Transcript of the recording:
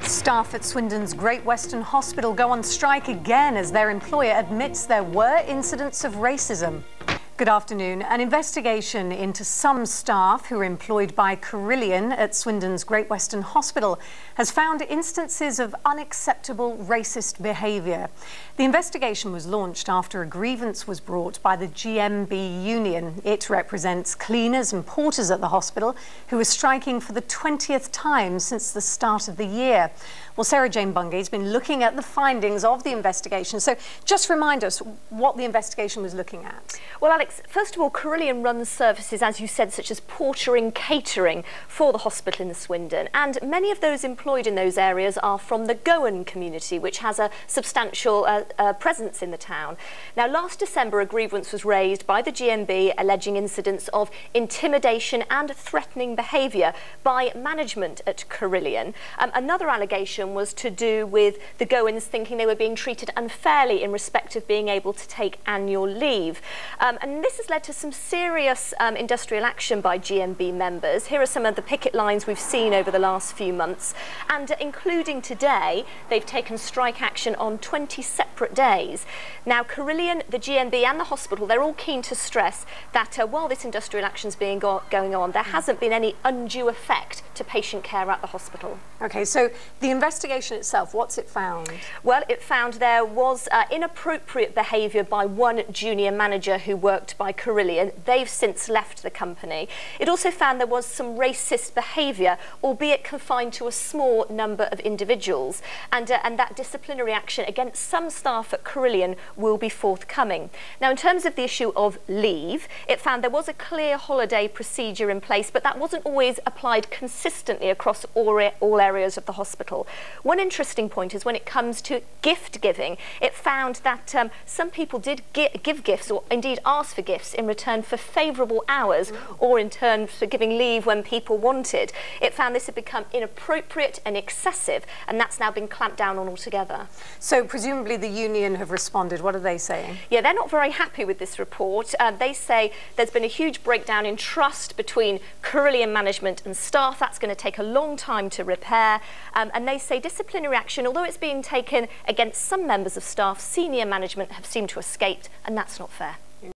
Staff at Swindon's Great Western Hospital go on strike again as their employer admits there were incidents of racism. Good afternoon. An investigation into some staff who are employed by Carillion at Swindon's Great Western Hospital has found instances of unacceptable racist behaviour. The investigation was launched after a grievance was brought by the GMB union. It represents cleaners and porters at the hospital who are striking for the 20th time since the start of the year. Well, Sarah Jane Bungay has been looking at the findings of the investigation. So just remind us what the investigation was looking at. Well, Alex, first of all, Carillion runs services, as you said, such as portering, catering for the hospital in Swindon. And many of those employed in those areas are from the Goan community, which has a substantial presence in the town. Now, last December, a grievance was raised by the GMB alleging incidents of intimidation and threatening behaviour by management at Carillion. Another allegation was to do with the Goans thinking they were being treated unfairly in respect of being able to take annual leave. And this has led to some serious industrial action by GMB members. Here are some of the picket lines we've seen over the last few months, and including today, they've taken strike action on 20 separate days. Now, Carillion, the GMB and the hospital, they're all keen to stress that while this industrial action's going on, there hasn't been any undue effect to patient care at the hospital. OK, so the investigation itself, what's it found? Well, it found there was inappropriate behaviour by one junior manager who worked by Carillion. They've since left the company. It also found there was some racist behaviour, albeit confined to a small number of individuals, and that disciplinary action against some staff at Carillion will be forthcoming. Now, in terms of the issue of leave, it found there was a clear holiday procedure in place, but that wasn't always applied consistently across all areas of the hospital. One interesting point is when it comes to gift giving, it found that some people did give gifts, or indeed ask for gifts in return for favourable hours or in turn for giving leave when people wanted. It found this had become inappropriate and excessive, and that's now been clamped down on altogether. So presumably the union have responded. What are they saying? Yeah, they're not very happy with this report. They say there's been a huge breakdown in trust between Carillion management and staff. That's going to take a long time to repair. And they say disciplinary action, although it's being taken against some members of staff, senior management have seemed to have escaped, and that's not fair.